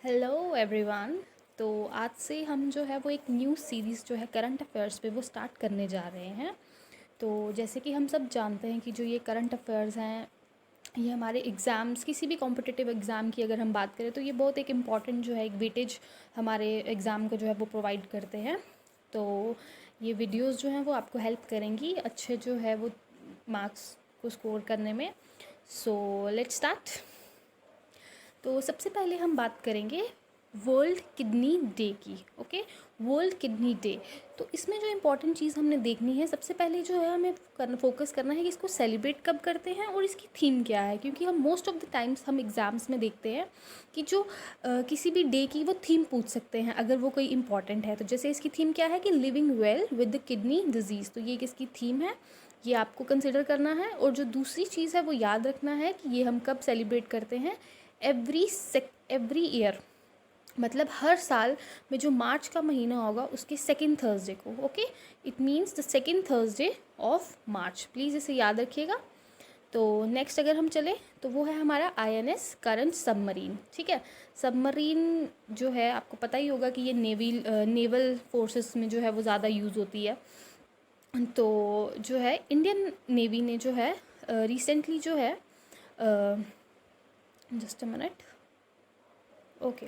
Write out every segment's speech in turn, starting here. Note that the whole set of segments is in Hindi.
Hello everyone. तो आज से हम जो है वो एक न्यू सीरीज़ जो है करंट अफेयर्स पे वो स्टार्ट करने जा रहे हैं। तो जैसे कि हम सब जानते हैं कि जो ये करंट अफेयर्स हैं ये हमारे एग्ज़ाम्स किसी भी कॉम्पिटिटिव एग्ज़ाम की अगर हम बात करें तो ये बहुत एक इम्पॉर्टेंट जो है एक वेटेज हमारे एग्ज़ाम को जो है वो प्रोवाइड करते हैं। तो ये वीडियोस जो हैं वो आपको हेल्प करेंगी अच्छे जो है वो मार्क्स को स्कोर करने में। So let's start. तो सबसे पहले हम बात करेंगे वर्ल्ड किडनी डे की। Okay, world kidney day. तो इसमें जो इम्पोर्टेंट चीज़ हमने देखनी है, सबसे पहले जो है हमें फोकस करना है कि इसको सेलिब्रेट कब करते हैं और इसकी थीम क्या है। क्योंकि हम मोस्ट ऑफ द टाइम्स हम एग्ज़ाम्स में देखते हैं कि जो किसी भी डे की वो थीम पूछ सकते हैं अगर वो कोई इंपॉर्टेंट है। तो जैसे इसकी थीम क्या है कि living well with the kidney disease, तो ये किसकी थीम है ये आपको कंसिडर करना है। और जो दूसरी चीज़ है वो याद रखना है कि ये हम कब सेलिब्रेट करते हैं, एवरी ईयर, मतलब हर साल में जो मार्च का महीना होगा उसके सेकेंड थर्सडे को। Okay, it means the second Thursday of March, please इसे याद रखिएगा। तो नेक्स्ट अगर हम चले तो वो है हमारा INS करंट सबमरीन। ठीक है, सबमरीन जो है आपको पता ही होगा कि ये नेवल फोर्सेस में जो है वो ज़्यादा यूज़ होती है। तो जो है इंडियन नेवी ने जो है रिसेंटली जो है जस्ट अ मिनट। ओके,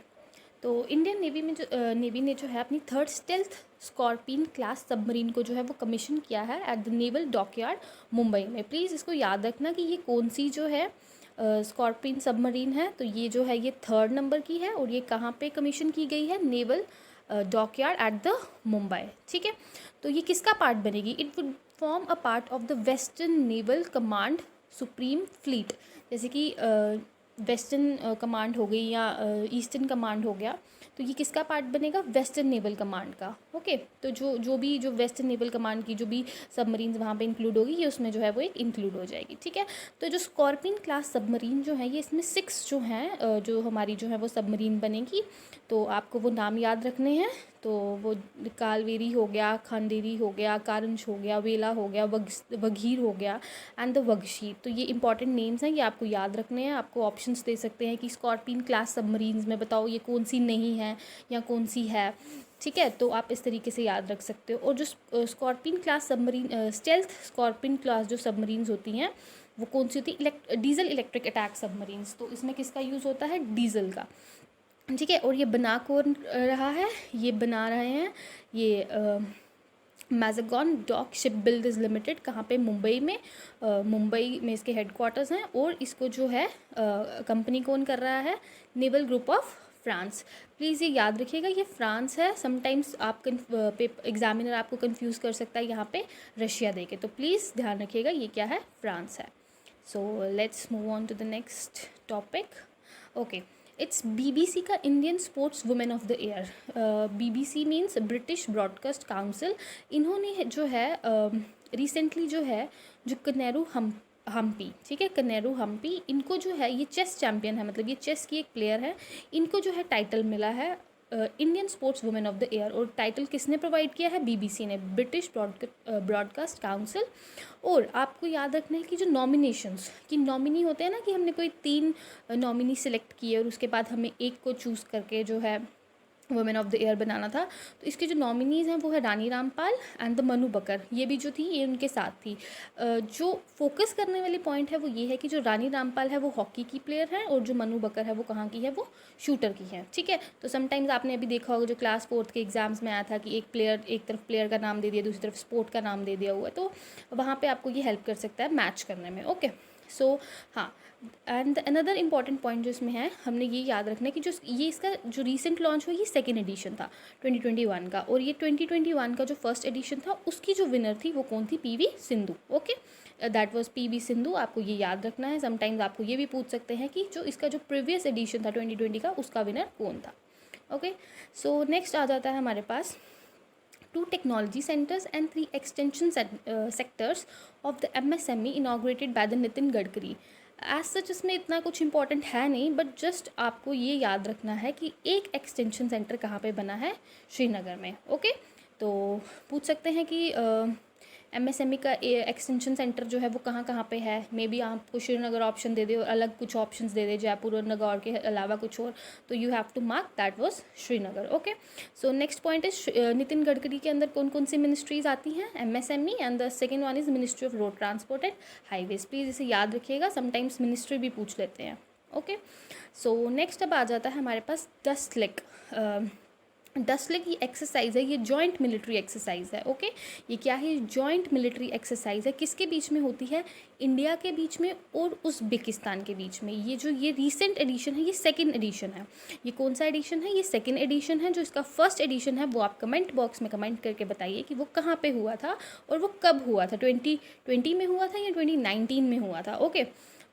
तो इंडियन नेवी ने जो है अपनी third stealth scorpion class submarine को जो है वो कमीशन किया है at the naval dockyard Mumbai में। प्लीज़ इसको याद रखना कि ये कौन सी जो है स्कॉर्पियन सबमरीन है। तो ये जो है ये थर्ड नंबर की है और ये कहाँ पे कमीशन की गई है, naval dockyard at the Mumbai. ठीक है, तो ये किसका पार्ट बनेगी, it would form a part of the western naval command supreme fleet. जैसे कि वेस्टर्न कमांड हो गई या ईस्टर्न कमांड हो गया, तो ये किसका पार्ट बनेगा, वेस्टर्न नेवल कमांड का। ओके, तो जो वेस्टर्न नेवल कमांड की जो भी सबमरीन वहाँ पे इंक्लूड होगी ये उसमें जो है वो एक इंक्लूड हो जाएगी। ठीक है, तो जो स्कॉर्पियन क्लास सबमरीन जो है ये इसमें 6 जो हैं जो हमारी जो है वो सबमरीन बनेगी। तो आपको वो नाम याद रखने हैं। तो वो कालवेरी हो गया, खांदेरी हो गया, कारंज हो गया, वेला हो गया, वघीर हो गया एंड द वगशीर। तो ये इंपॉर्टेंट नेम्स हैं, ये आपको याद रखने हैं। आपको ऑप्शंस दे सकते हैं कि स्कॉर्पियन क्लास सबमरीन्स में बताओ ये कौन सी नहीं है या कौन सी है। ठीक है, तो आप इस तरीके से याद रख सकते हो। और जो scorpion class submarine stealth scorpion class जो सबमरीन्स होती हैं वो कौन सी होती है, डीजल इलेक्ट्रिक अटैक सबमरीन्स। तो इसमें किसका यूज़ होता है, डीजल का। ठीक है, और ये बना कौन रहा है, ये बना रहे हैं ये मैज़ागॉन डॉक शिप बिल्डर्स लिमिटेड। कहाँ पे, मुंबई में। मुंबई में इसके हेडक्वार्टर्स हैं और इसको जो है कंपनी कौन कर रहा है, naval group of France. Please ये याद रखिएगा ये फ्रांस है। समटाइम्स आप एग्जामिनर आपको कंफ्यूज कर सकता है यहाँ पे रशिया देके, तो प्लीज़ ध्यान रखिएगा ये क्या है, फ्रांस है। So let's move on to the next topic. Okay, it's BBC का Indian sports women of the year. BBC means British broadcast council. इन्होंने जो है रिसेंटली जो है जो कनेरू हम्पी, ठीक है, कनेरू हम्पी, इनको जो है ये चेस चैम्पियन है, मतलब ये चेस की एक प्लेयर है। इनको जो है टाइटल मिला है Indian sports women of the year. और टाइटल किसने प्रोवाइड किया है, BBC ने, ब्रिटिश ब्रॉडकास्ट काउंसिल। और आपको याद रखना है कि जो नॉमिनेशंस की नॉमिनी होते हैं ना, कि हमने कोई 3 नॉमिनी सेलेक्ट किए और उसके बाद हमें एक को चूज़ करके जो है वुमेन ऑफ द ईयर बनाना था। तो इसके जो नॉमिनीज़ हैं वो है रानी रामपाल एंड द मनु बकर, ये भी जो थी ये उनके साथ थी। जो फोकस करने वाली पॉइंट है वो ये है कि जो रानी रामपाल है वो हॉकी की प्लेयर है और जो मनु बकर है वो कहाँ की है, वो शूटर की है। ठीक है, तो समटाइम्स आपने अभी देखा होगा जो क्लास 4th के एग्जाम्स में आया था कि एक तरफ प्लेयर का नाम दे दिया, दूसरी तरफ स्पोर्ट का नाम दे दिया हुआ है, तो वहाँ पर आपको ये हेल्प कर सकता है मैच करने में। ओके, सो हाँ, एंड अनदर इम्पॉर्टेंट पॉइंट जो इसमें है, हमने ये याद रखना है कि जो ये इसका जो रीसेंट लॉन्च हुआ ये सेकेंड एडिशन था 2021 का, और ये 2021 का जो फर्स्ट एडिशन था उसकी जो विनर थी वो कौन थी, PV Sindhu. Okay, that was PV Sindhu, आपको ये याद रखना है। समटाइम्स आपको ये भी पूछ सकते हैं कि जो इसका जो प्रीवियस एडिशन था 2020 का उसका विनर कौन था। ओके, सो नेक्स्ट आ जाता है हमारे पास 2 technology centers and 3 extension sectors of the MSME inaugurated by the Nitin Gadkari. As such इसमें इतना कुछ इंपॉर्टेंट है नहीं, बट जस्ट आपको ये याद रखना है कि एक एक्सटेंशन सेंटर कहाँ पे बना है, श्रीनगर में। ओके, तो पूछ सकते हैं कि एमएसएमई का एक्सटेंशन सेंटर जो है वो कहाँ कहाँ पे है, मे बी आपको श्रीनगर ऑप्शन दे दे और अलग कुछ ऑप्शंस दे दे जयपुर और नागौर के अलावा कुछ और, तो you have to mark that was Srinagar. Okay, so next point is Nitin Gadkari के अंदर कौन कौन सी मिनिस्ट्रीज आती हैं, MSME, and the second one is ministry of road transport and highways. Please इसे याद रखिएगा, समटाइम्स मिनिस्ट्री भी पूछ लेते हैं। ओके, सो नेक्स्ट अब आ जाता है हमारे पास डस्टलेक। डस्टलेक ये एक्सरसाइज है, ये जॉइंट मिलिट्री एक्सरसाइज है। ओके, ये क्या है, जॉइंट मिलिट्री एक्सरसाइज है, किसके बीच में होती है, इंडिया के बीच में और उज़्बेकिस्तान के बीच में। ये जो ये रीसेंट एडिशन है, ये सेकंड एडिशन है। ये कौन सा एडिशन है, ये सेकंड एडिशन है। जो इसका फर्स्ट एडिशन है वो आप कमेंट बॉक्स में कमेंट करके बताइए कि वो कहाँ पे हुआ था और वो कब हुआ था, 2020 में हुआ था या 2019 में हुआ था। ओके,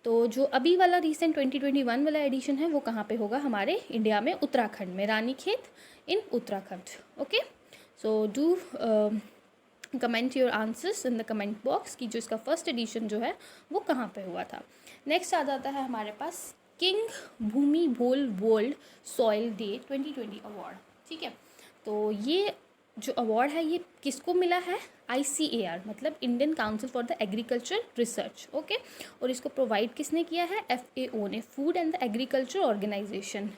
तो जो अभी वाला रीसेंट 2021 वाला एडिशन है वो कहाँ पे होगा, हमारे इंडिया में उत्तराखंड में, Ranikhet in Uttarakhand. Okay, so do comment your answers in the comment box कि जो इसका फर्स्ट एडिशन जो है वो कहाँ पे हुआ था। नेक्स्ट आ जाता है हमारे पास किंग भूमि बोल वर्ल्ड सॉइल डे 2020 अवार्ड। ठीक है, तो ये जो अवार्ड है ये किसको मिला है, ICAR मतलब Indian council for the agriculture research. Okay, और इसको प्रोवाइड किसने किया है, FAO ने, food and the agriculture organisation.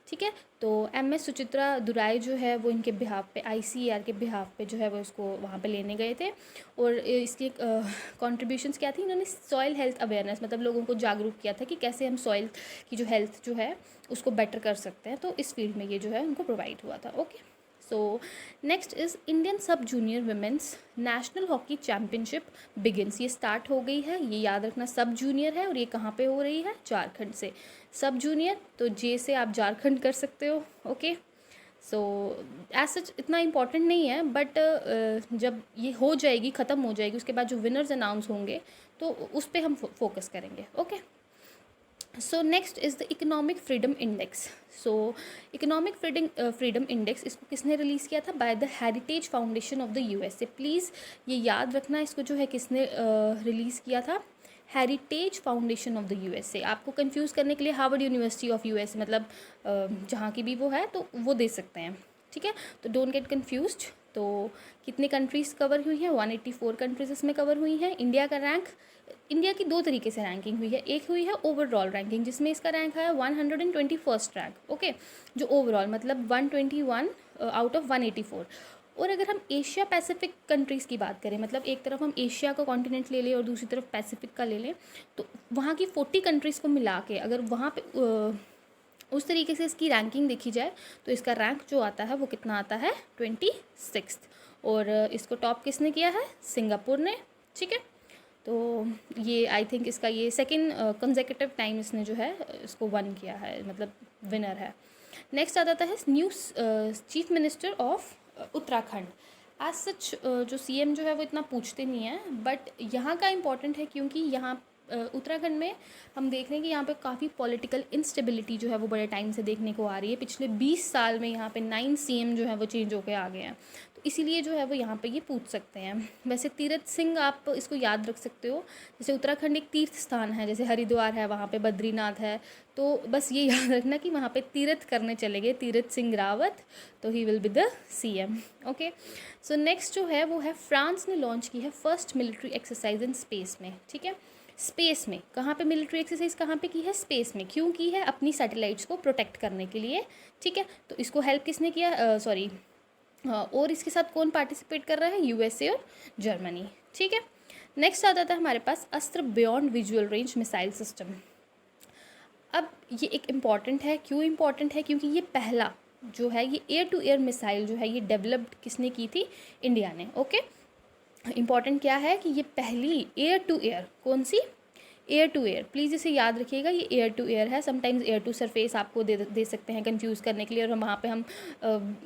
ठीक है, तो MS सुचित्रा दुराई जो है वो इनके बिहाफ पे, ICAR के बिहाफ पे जो है वो इसको वहाँ पे लेने गए थे। और इसकी कॉन्ट्रीब्यूशंस क्या थी, इन्होंने सॉइल हेल्थ अवेयरनेस, मतलब लोगों को जागरूक किया था कि कैसे हम सॉइल की जो हेल्थ जो है उसको बेटर कर सकते हैं, तो इस फील्ड में ये जो है उनको प्रोवाइड हुआ था। Okay, so next is Indian सब junior women's national hockey championship begins. ये स्टार्ट हो गई है, ये याद रखना, सब जूनियर है और ये कहाँ पे हो रही है, झारखंड से। सब जूनियर तो जे से आप झारखंड कर सकते हो। ओके, सो एज सच इतना इम्पॉर्टेंट नहीं है, बट जब ये हो जाएगी, ख़त्म हो जाएगी, उसके बाद जो विनर्स अनाउंस होंगे तो उस पर हम फोकस करेंगे। Okay, so next is the economic freedom index. So economic freedom index इसको किसने रिलीज़ किया था, by the heritage foundation of the USA। Please ये याद रखना, इसको जो है किसने रिलीज़ किया था, heritage foundation of the USA। आपको कंफ्यूज करने के लिए हार्वर्ड यूनिवर्सिटी ऑफ USA मतलब जहाँ की भी वो है तो वो दे सकते हैं। ठीक है, तो डोंट गेट कन्फ्यूज्ड। तो कितनी कंट्रीज़ कवर हुई हैं, 184 कंट्रीज़ इसमें कवर हुई हैं। इंडिया का रैंक, इंडिया की दो तरीके से रैंकिंग हुई है, एक हुई है ओवरऑल रैंकिंग जिसमें इसका रैंक है 121st रैंक। ओके, जो ओवरऑल मतलब 121 आउट ऑफ 184। और अगर हम एशिया पैसिफिक कंट्रीज़ की बात करें, मतलब एक तरफ हम एशिया का कॉन्टिनेंट ले लें और दूसरी तरफ पैसिफिक का ले लें, तो वहाँ की 40 कंट्रीज़ को मिला के अगर वहाँ पे उस तरीके से इसकी रैंकिंग देखी जाए तो इसका रैंक जो आता है वो कितना आता है, 26। और इसको टॉप किसने किया है, सिंगापुर ने। ठीक है, तो ये आई थिंक इसका ये सेकेंड कंसेक्यूटिव टाइम इसने जो है इसको वन किया है, मतलब विनर है। नेक्स्ट आ जाता है new chief minister of Uttarakhand. As such जो CM जो है वो इतना पूछते नहीं है, बट यहाँ का इम्पॉर्टेंट है क्योंकि यहाँ उत्तराखंड में हम देख रहे हैं कि यहाँ पे काफ़ी पॉलिटिकल इंस्टेबिलिटी जो है वो बड़े टाइम से देखने को आ रही है। पिछले 20 साल में यहाँ पे 9 CM जो है वो चेंज होकर आ गए हैं, तो इसीलिए जो है वो यहाँ पे ये पूछ सकते हैं। वैसे तीर्थ सिंह आप इसको याद रख सकते हो, जैसे उत्तराखंड एक तीर्थ स्थान है, जैसे हरिद्वार है, वहाँ पे बद्रीनाथ है, तो बस ये याद रखना कि वहाँ पे तीर्थ करने चले गए तीर्थ सिंह रावत, तो he will be the CM। Okay, so next जो है वो है फ्रांस ने लॉन्च की है first military exercise in space में। ठीक है, स्पेस में कहाँ पे मिलिट्री एक्सरसाइज कहाँ पे की है, स्पेस में। क्यों की है, अपनी सैटेलाइट्स को प्रोटेक्ट करने के लिए। ठीक है, तो इसको हेल्प किसने किया, और इसके साथ कौन पार्टिसिपेट कर रहा है, USA और जर्मनी। ठीक है, नेक्स्ट आ जाता है हमारे पास अस्त्र beyond visual range missile system. अब ये एक इम्पॉर्टेंट है, क्यों इम्पॉर्टेंट है, क्योंकि ये पहला जो है ये एयर टू एयर मिसाइल जो है ये डेवलप्ड किसने की थी, इंडिया ने। ओके, इम्पॉर्टेंट क्या है कि ये पहली एयर टू एयर, कौन सी, एयर टू एयर। प्लीज़ इसे याद रखिएगा, ये एयर टू एयर है। समटाइम्स एयर टू सरफेस आपको दे सकते हैं कंफ्यूज करने के लिए, और वहाँ पे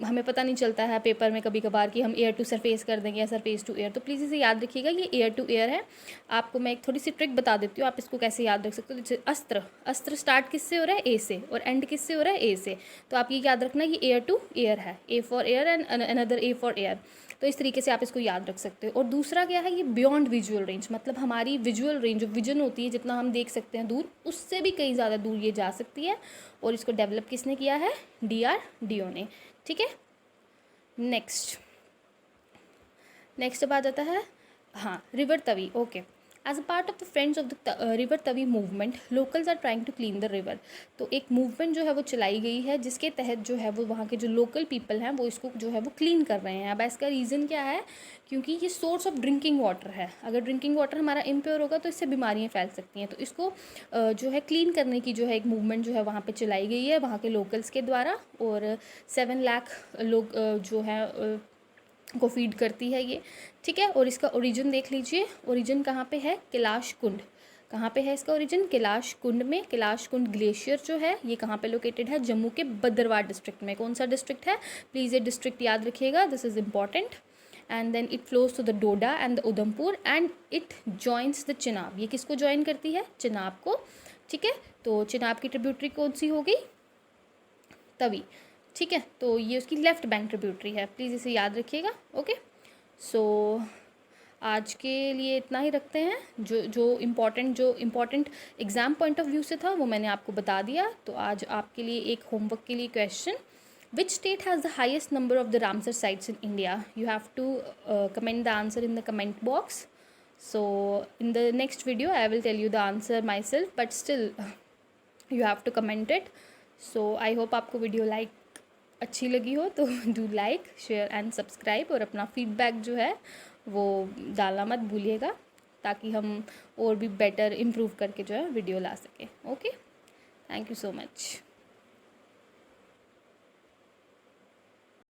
हमें पता नहीं चलता है पेपर में कभी कभार कि हम एयर टू सरफेस कर देंगे या सरफेस टू एयर। तो प्लीज़ इसे याद रखिएगा, ये एयर टू एयर है। आपको मैं एक थोड़ी सी ट्रिक बता देती हूँ, आप इसको कैसे याद रख सकते हो। जैसे अस्त्र स्टार्ट किससे हो रहा है, A से, और एंड किससे हो रहा है, A से। तो आप ये याद रखना, ये एयर टू एयर है, A for air and another A for air. तो इस तरीके से आप इसको याद रख सकते हो। और दूसरा क्या है, ये बियॉन्ड विजुअल रेंज, मतलब हमारी विजुअल रेंज, जो विजन होती है, जितना हम देख सकते हैं दूर, उससे भी कहीं ज़्यादा दूर ये जा सकती है। और इसको डेवलप किसने किया है, DRDO ने। ठीक है, नेक्स्ट अब आ जाता है हाँ, river Tawi, okay. As a part of the friends of the river Tawi movement, locals are trying to clean the river. तो एक मूवमेंट जो है वो चलाई गई है, जिसके तहत जो है वो वहाँ के जो लोकल पीपल हैं वो इसको जो है वो क्लीन कर रहे हैं। अब इसका रीज़न क्या है? क्योंकि ये सोर्स ऑफ ड्रिंकिंग वाटर है। अगर ड्रिंकिंग वाटर हमारा इम्प्योर होगा तो इससे बीमारियाँ फैल सकती हैं। तो इसको जो है क्लीन करने की जो है एक मूवमेंट जो है वहाँ पे चलाई गई है वहाँ के लोकल्स के द्वारा। और 7 लाख लोग जो है को फीड करती है ये, ठीक है। और इसका ओरिजिन देख लीजिए, ओरिजिन कहाँ पे है? कैलाश कुंड। कहाँ पे है इसका ओरिजिन? कैलाश कुंड में। कैलाश कुंड ग्लेशियर जो है ये कहाँ पे लोकेटेड है? जम्मू के भद्रवाह डिस्ट्रिक्ट में। कौन सा डिस्ट्रिक्ट है? प्लीज़ ये डिस्ट्रिक्ट याद रखिएगा, this is important. And then it flows to the Doda and the Udhampur and it joins the Chenab. ये किसको ज्वाइन करती है? चिनाब को, ठीक है। तो चिनाब की ट्रिब्यूटरी कौन सी होगी? तवी, ठीक है। तो ये उसकी लेफ्ट बैंक ट्रिब्यूटरी है, प्लीज़ इसे याद रखिएगा, ओके। सो आज के लिए इतना ही रखते हैं। जो important exam point of view से था वो मैंने आपको बता दिया। तो आज आपके लिए एक होमवर्क के लिए question, which state has the highest number of the Ramsar sites in India? You have to comment the answer in the comment box. So in the next video I will tell you the answer myself, but still you have to comment it. So I hope आपको वीडियो अच्छी लगी हो तो do like, share and subscribe, और अपना फीडबैक जो है वो डालना मत भूलिएगा, ताकि हम और भी बेटर इम्प्रूव करके जो है वीडियो ला सकें, okay. Thank you so much.